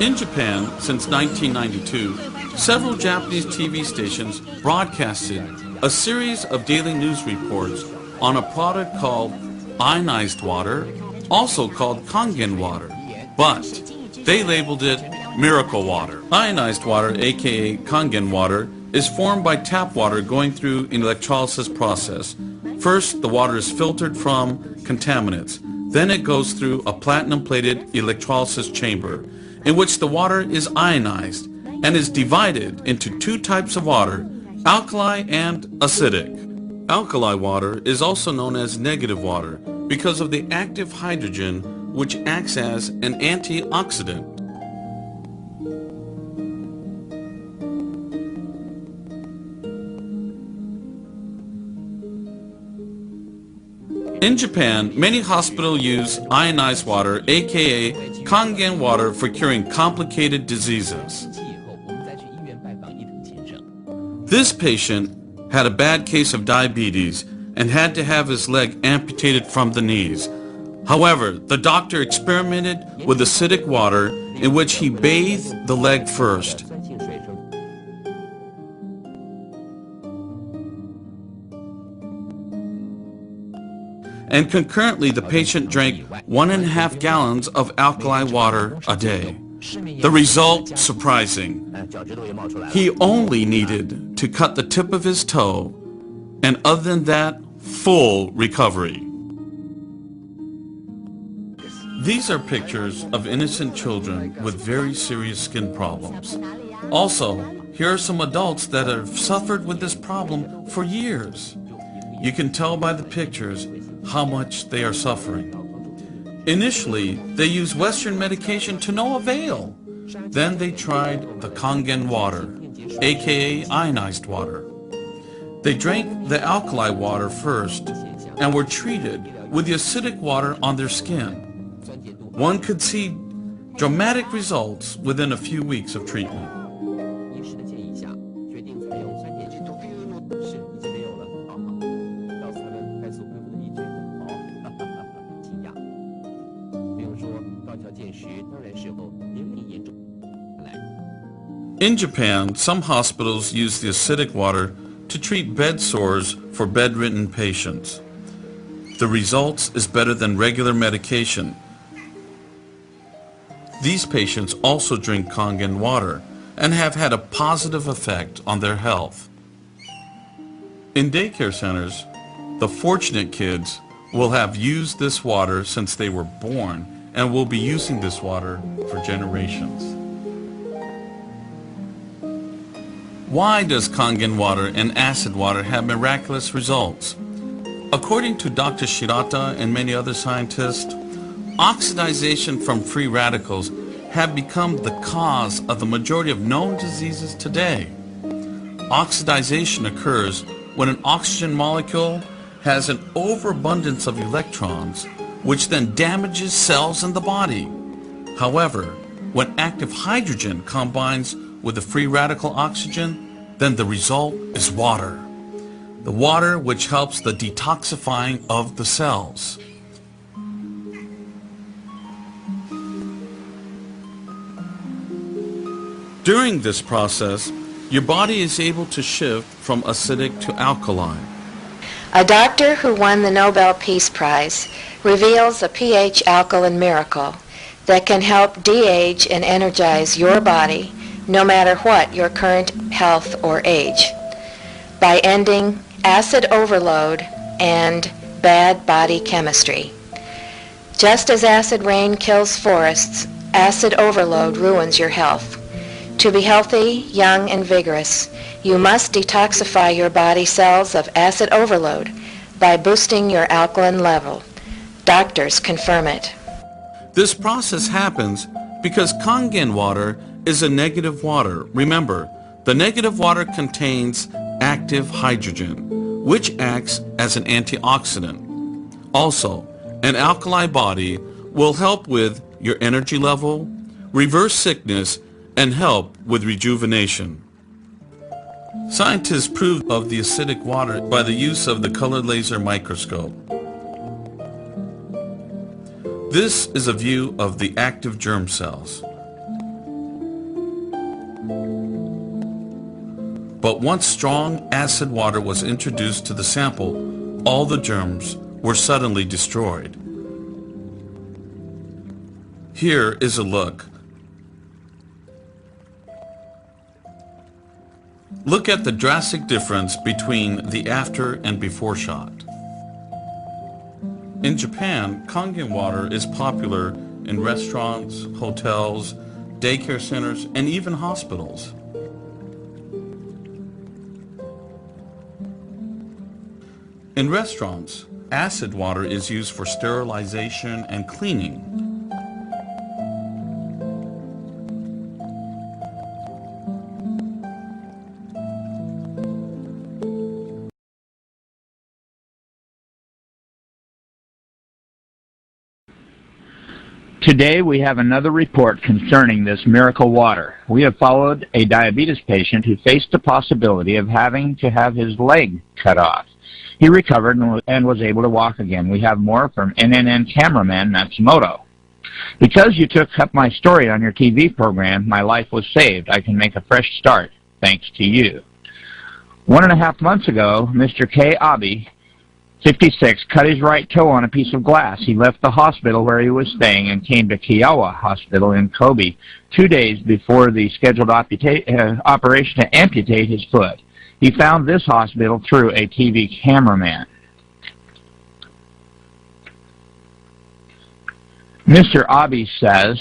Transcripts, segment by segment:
In Japan, since 1992, several Japanese TV stations broadcasted a series of daily news reports on a product called ionized water, also called Kangen Water, but they labeled it miracle water. Ionized water, aka Kangen water, is formed by tap water going through an electrolysis process. First, the water is filtered from contaminants. Then it goes through a platinum-plated electrolysis chamber, in which the water is ionized and is divided into two types of water, alkali and acidic. Alkali water is also known as negative water because of the active hydrogen, which acts as an antioxidant. In Japan, many hospitals use ionized water, aka Kangen water, for curing complicated diseases. This patient had a bad case of diabetes and had to have his leg amputated from the knees. However, the doctor experimented with acidic water in which he bathed the leg first. And concurrently the patient drank 1.5 gallons of alkali water a day. The result surprising. He only needed to cut the tip of his toe, and other than that, full recovery. These are pictures of innocent children with very serious skin problems. Also, here are some adults that have suffered with this problem for years. You can tell by the pictures how much they are suffering. Initially, they used Western medication to no avail. Then they tried the Kangen water, aka ionized water. They drank the alkali water first and were treated with the acidic water on their skin. One could see dramatic results within a few weeks of treatment. In Japan, some hospitals use the acidic water to treat bed sores for bedridden patients. The results is better than regular medication. These patients also drink Kangen water and have had a positive effect on their health. In daycare centers, the fortunate kids will have used this water since they were born and will be using this water for generations. Why does Kangen water and acid water have miraculous results? According to Dr. Shirata and many other scientists, oxidization from free radicals have become the cause of the majority of known diseases today. Oxidization occurs when an oxygen molecule has an overabundance of electrons, which then damages cells in the body. However, when active hydrogen combines with the free radical oxygen, then the result is water. The water which helps the detoxifying of the cells. During this process, your body is able to shift from acidic to alkaline. A doctor who won the Nobel Peace Prize reveals a pH alkaline miracle that can help de-age and energize your body no matter what your current health or age, by ending acid overload and bad body chemistry. Just as acid rain kills forests, acid overload ruins your health. To be healthy, young, and vigorous, you must detoxify your body cells of acid overload by boosting your alkaline level. Doctors confirm it. This process happens because Kangen water is a negative water. Remember, the negative water contains active hydrogen, which acts as an antioxidant. Also, an alkali body will help with your energy level, reverse sickness, and help with rejuvenation. Scientists proved of the acidic water by the use of the colored laser microscope. This is a view of the active germ cells. But once strong acid water was introduced to the sample, all the germs were suddenly destroyed. Here is a look. Look at the drastic difference between the after and before shot. In Japan, Kangen water is popular in restaurants, hotels, daycare centers, and even hospitals. In restaurants, acid water is used for sterilization and cleaning. Today we have another report concerning this miracle water. We have followed a diabetes patient who faced the possibility of having to have his leg cut off. He recovered and was able to walk again. We have more from NNN cameraman Matsumoto. Because you took up my story on your TV program, my life was saved. I can make a fresh start, thanks to you. 1.5 months ago, Mr. K. Abe, 56, cut his right toe on a piece of glass. He left the hospital where he was staying and came to Kiowa Hospital in Kobe 2 days before the scheduled operation to amputate his foot. He found this hospital through a TV cameraman. Mr. Abe says,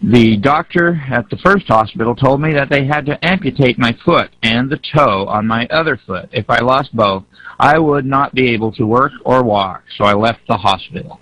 the doctor at the first hospital told me that they had to amputate my foot and the toe on my other foot. If I lost both, I would not be able to work or walk, so I left the hospital.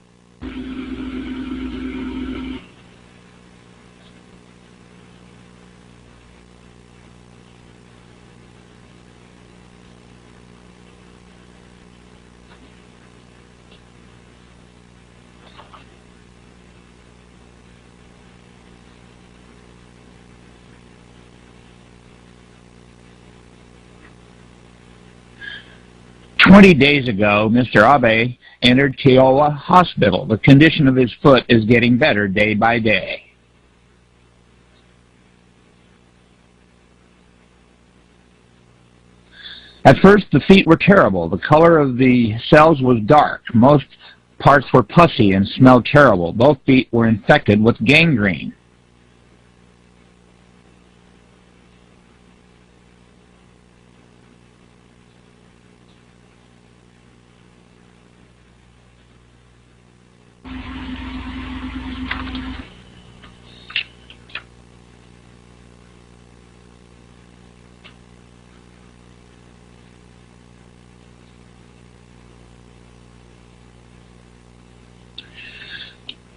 "20 days ago, Mr. Abe entered Kiowa Hospital. The condition of his foot is getting better day by day. At first, the feet were terrible. The color of the cells was dark. Most parts were pussy and smelled terrible. Both feet were infected with gangrene.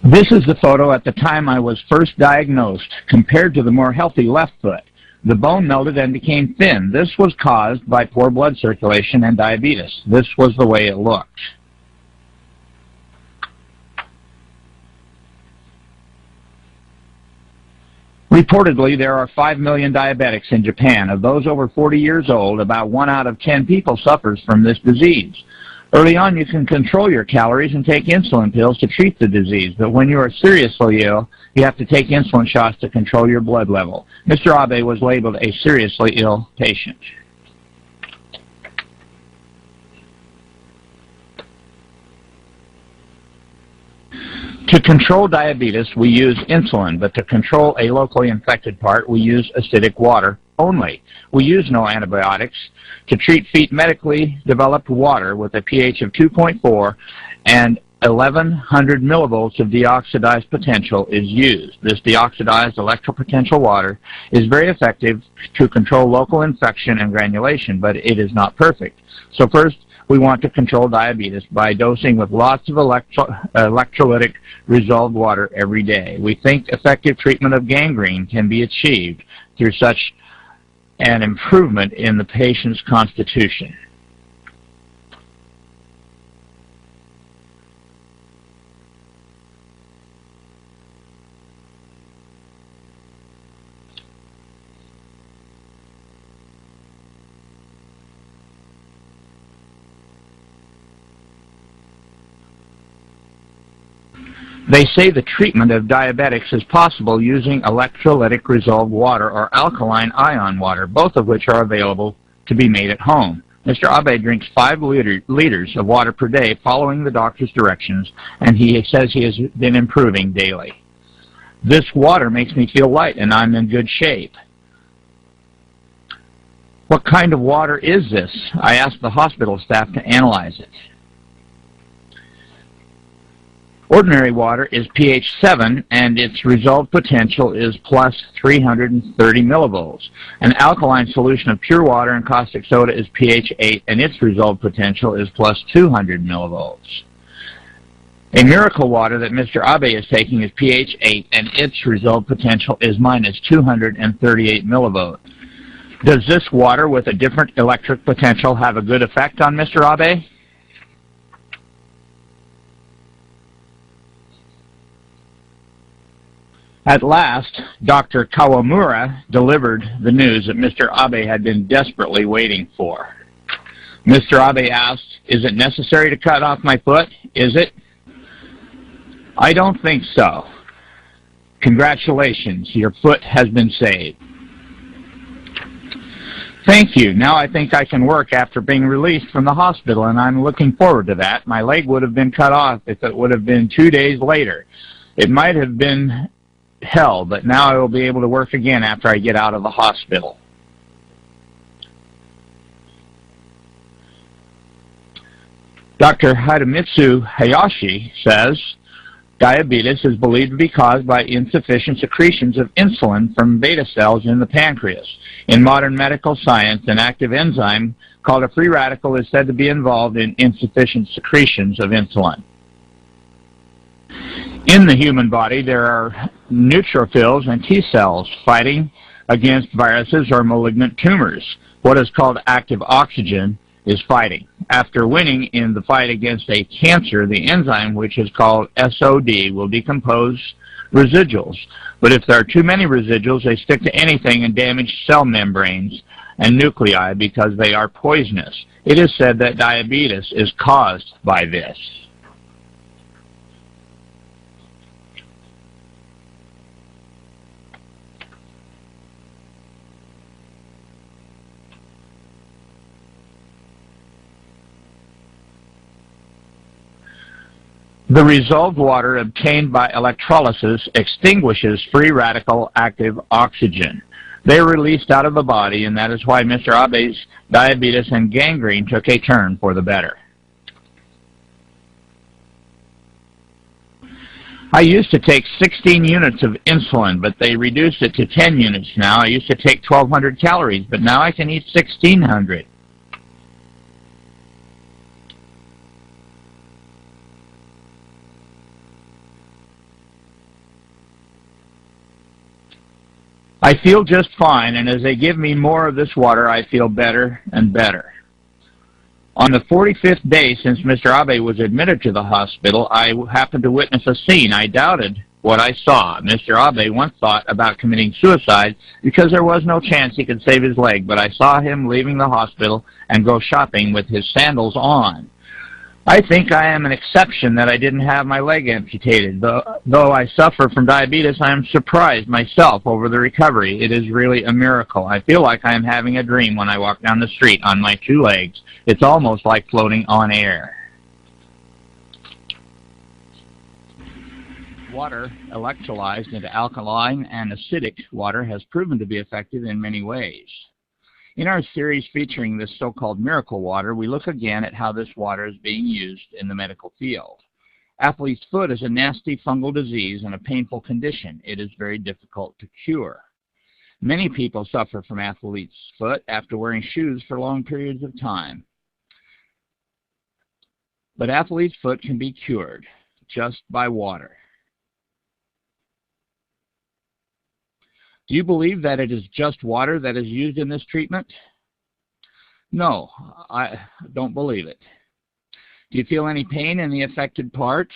This is the photo at the time I was first diagnosed, compared to the more healthy left foot. The bone melted and became thin. This was caused by poor blood circulation and diabetes. This was the way it looked. Reportedly, there are 5 million diabetics in Japan. Of those over 40 years old, about 1 out of 10 people suffers from this disease. Early on, you can control your calories and take insulin pills to treat the disease, but when you are seriously ill, you have to take insulin shots to control your blood level. Mr. Abe was labeled a seriously ill patient. To control diabetes, we use insulin, but to control a locally infected part, we use acidic water only. We use no antibiotics. To treat feet, medically developed water with a pH of 2.4 and 1100 millivolts of deoxidized potential is used. This deoxidized electropotential water is very effective to control local infection and granulation, but it is not perfect. So first, we want to control diabetes by dosing with lots of electrolytic resolved water every day. We think effective treatment of gangrene can be achieved through such an improvement in the patient's constitution. They say the treatment of diabetics is possible using electrolytic resolved water or alkaline ion water, both of which are available to be made at home. Mr. Abe drinks 5 liters of water per day following the doctor's directions, and he says he has been improving daily. This water makes me feel light, and I'm in good shape. What kind of water is this? I asked the hospital staff to analyze it. Ordinary water is pH 7, and its resolved potential is plus 330 millivolts. An alkaline solution of pure water and caustic soda is pH 8, and its resolved potential is plus 200 millivolts. A miracle water that Mr. Abe is taking is pH 8, and its resolved potential is minus 238 millivolts. Does this water with a different electric potential have a good effect on Mr. Abe? At last, Dr. Kawamura delivered the news that Mr. Abe had been desperately waiting for. Mr. Abe asked, "Is it necessary to cut off my foot? Is it?" "I don't think so. Congratulations, your foot has been saved." "Thank you. Now I think I can work after being released from the hospital, and I'm looking forward to that. My leg would have been cut off if it would have been 2 days later. It might have been hell, but now I will be able to work again after I get out of the hospital." Dr. Hidemitsu Hayashi says, diabetes is believed to be caused by insufficient secretions of insulin from beta cells in the pancreas. In modern medical science, an active enzyme called a free radical is said to be involved in insufficient secretions of insulin. In the human body, there are neutrophils and T cells fighting against viruses or malignant tumors. What is called active oxygen is fighting. After winning in the fight against a cancer, the enzyme, which is called SOD, will decompose residuals. But if there are too many residuals, they stick to anything and damage cell membranes and nuclei because they are poisonous. It is said that diabetes is caused by this. The resolved water obtained by electrolysis extinguishes free radical active oxygen. They are released out of the body, and that is why Mr. Abe's diabetes and gangrene took a turn for the better. I used to take 16 units of insulin, but they reduced it to 10 units now. I used to take 1,200 calories, but now I can eat 1,600. I feel just fine, and as they give me more of this water, I feel better and better. On the 45th day since Mr. Abe was admitted to the hospital, I happened to witness a scene. I doubted what I saw. Mr. Abe once thought about committing suicide because there was no chance he could save his leg, but I saw him leaving the hospital and go shopping with his sandals on. I think I am an exception that I didn't have my leg amputated. Though I suffer from diabetes, I am surprised myself over the recovery. It is really a miracle. I feel like I am having a dream when I walk down the street on my 2 legs. It's almost like floating on air. Water electrolyzed into alkaline and acidic water has proven to be effective in many ways. In our series featuring this so-called miracle water, we look again at how this water is being used in the medical field. Athlete's foot is a nasty fungal disease and a painful condition. It is very difficult to cure. Many people suffer from athlete's foot after wearing shoes for long periods of time. But athlete's foot can be cured just by water. Do you believe that it is just water that is used in this treatment? No, I don't believe it. Do you feel any pain in the affected part?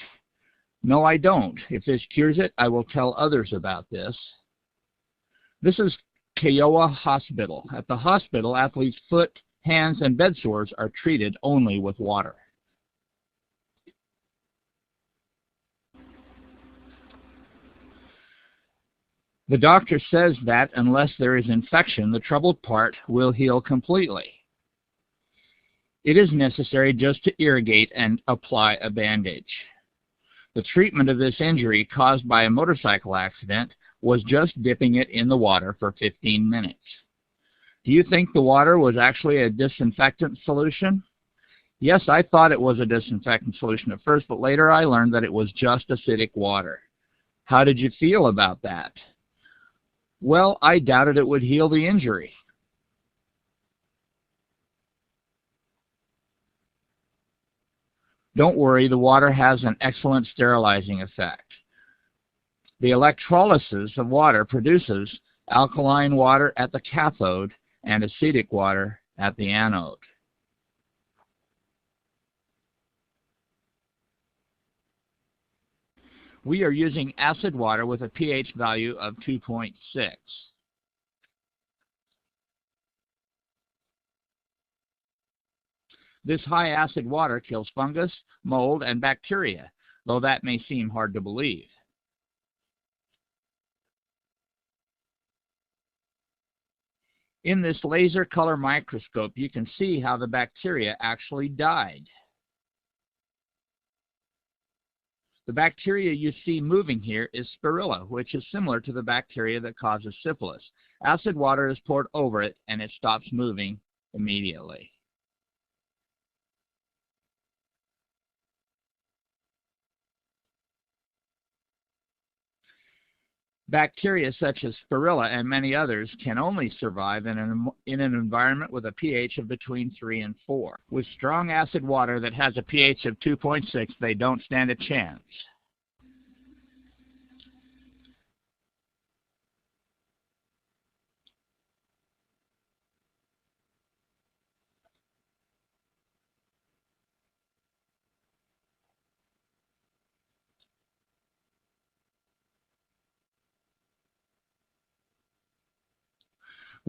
No, I don't. If this cures it, I will tell others about this. This is Kiowa Hospital. At the hospital, athletes' foot, hands, and bed sores are treated only with water. The doctor says that unless there is infection, the troubled part will heal completely. It is necessary just to irrigate and apply a bandage. The treatment of this injury caused by a motorcycle accident was just dipping it in the water for 15 minutes. Do you think the water was actually a disinfectant solution? Yes, I thought it was a disinfectant solution at first, but later I learned that it was just acidic water. How did you feel about that? Well, I doubted it would heal the injury. Don't worry, the water has an excellent sterilizing effect. The electrolysis of water produces alkaline water at the cathode and acidic water at the anode. We are using acid water with a pH value of 2.6. This high acid water kills fungus, mold, and bacteria, though that may seem hard to believe. In this laser color microscope, you can see how the bacteria actually died. The bacteria you see moving here is spirilla, which is similar to the bacteria that causes syphilis. Acid water is poured over it, and it stops moving immediately. Bacteria such as spirilla and many others can only survive in an environment with a pH of between 3 and 4. With strong acid water that has a pH of 2.6, they don't stand a chance.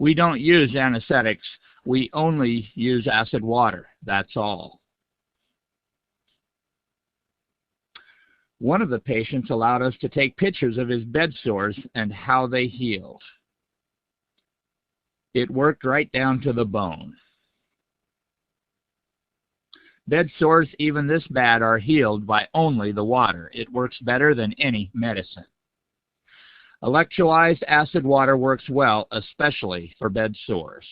We don't use anesthetics. We only use acid water. That's all. One of the patients allowed us to take pictures of his bed sores and how they healed. It worked right down to the bone. Bed sores, even this bad, are healed by only the water. It works better than any medicine. Electrolyzed acid water works well, especially for bed sores.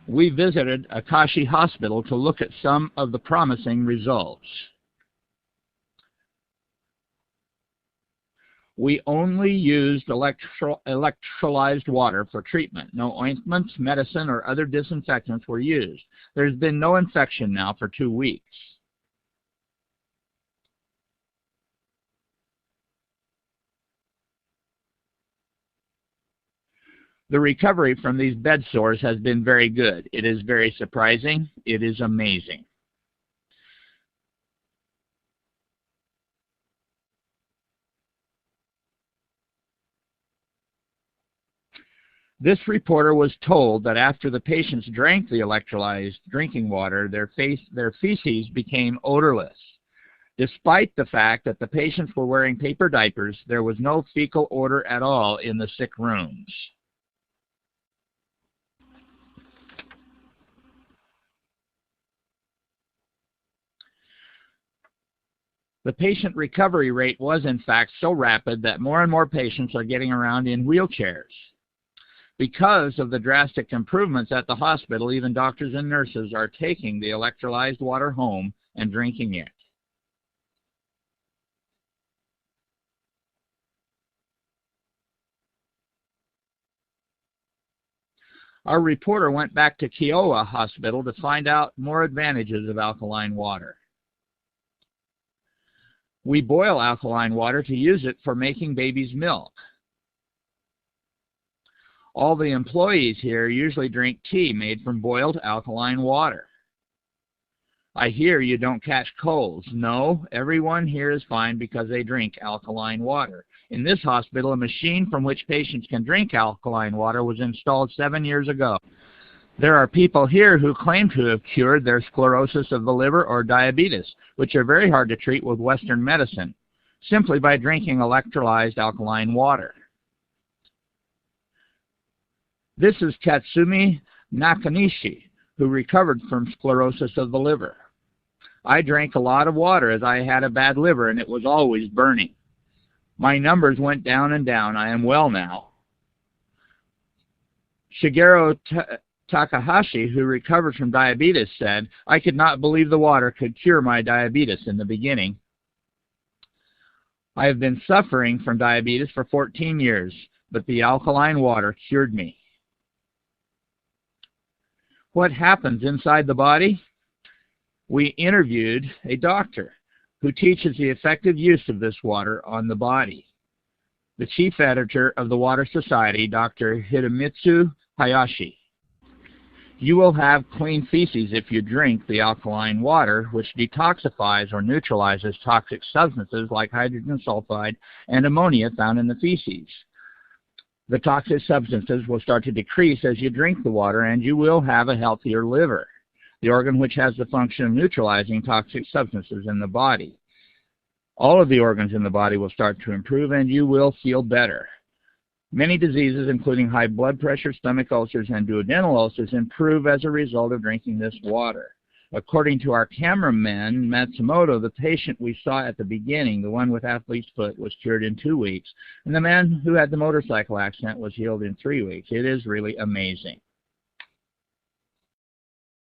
We visited Akashi Hospital to look at some of the promising results. We only used electrolyzed water for treatment. No ointments, medicine, or other disinfectants were used. There's been no infection now for 2 weeks. The recovery from these bed sores has been very good. It is very surprising. It is amazing. This reporter was told that after the patients drank the electrolyzed drinking water, their feces became odorless. Despite the fact that the patients were wearing paper diapers, there was no fecal odor at all in the sick rooms. The patient recovery rate was in fact so rapid that more and more patients are getting around in wheelchairs. Because of the drastic improvements at the hospital, even doctors and nurses are taking the electrolyzed water home and drinking it. Our reporter went back to Kiowa Hospital to find out more advantages of alkaline water. We boil alkaline water to use it for making baby's milk. All the employees here usually drink tea made from boiled alkaline water. I hear you don't catch colds. No, everyone here is fine because they drink alkaline water. In this hospital, a machine from which patients can drink alkaline water was installed 7 years ago. There are people here who claim to have cured their sclerosis of the liver or diabetes, which are very hard to treat with Western medicine, simply by drinking electrolyzed alkaline water. This is Tatsumi Nakanishi, who recovered from sclerosis of the liver. I drank a lot of water as I had a bad liver and it was always burning. My numbers went down and down. I am well now. Shigeru Takahashi, who recovered from diabetes, said, I could not believe the water could cure my diabetes in the beginning. I have been suffering from diabetes for 14 years, but the alkaline water cured me. What happens inside the body? We interviewed a doctor who teaches the effective use of this water on the body. The chief editor of the Water Society, Dr. Hidemitsu Hayashi. You will have clean feces if you drink the alkaline water, which detoxifies or neutralizes toxic substances like hydrogen sulfide and ammonia found in the feces. The toxic substances will start to decrease as you drink the water, and you will have a healthier liver, the organ which has the function of neutralizing toxic substances in the body. All of the organs in the body will start to improve, and you will feel better. Many diseases, including high blood pressure, stomach ulcers, and duodenal ulcers, improve as a result of drinking this water. According to our cameraman, Matsumoto, the patient we saw at the beginning, the one with athlete's foot, was cured in 2 weeks, and the man who had the motorcycle accident was healed in 3 weeks. It is really amazing.